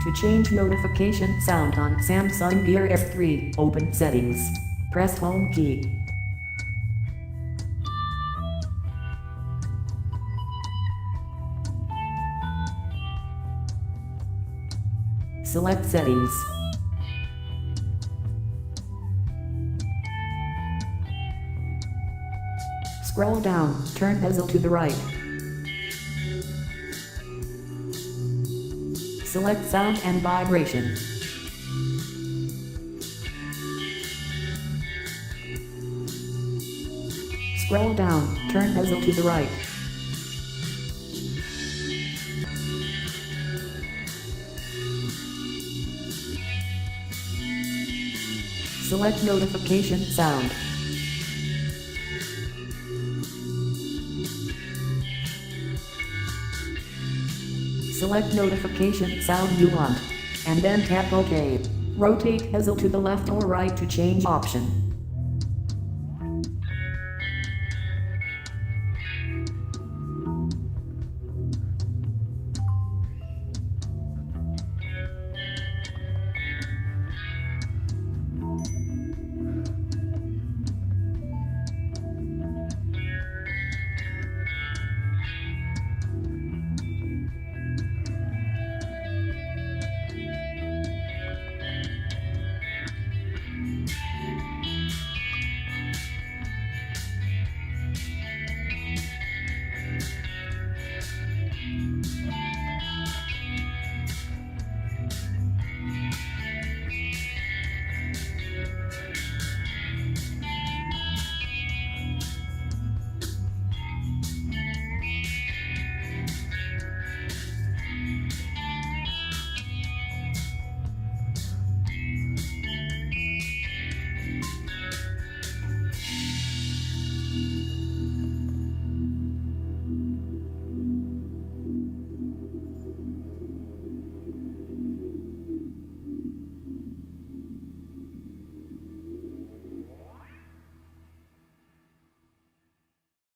To change notification sound on Samsung Gear S3, open settings. Press home key. Select settings. Scroll down, turn bezel to the right. Select sound and vibration. Scroll down, turn bezel to the right. Select notification sound. Select notification sound you want, and then tap OK. Rotate bezel to the left or right to change option.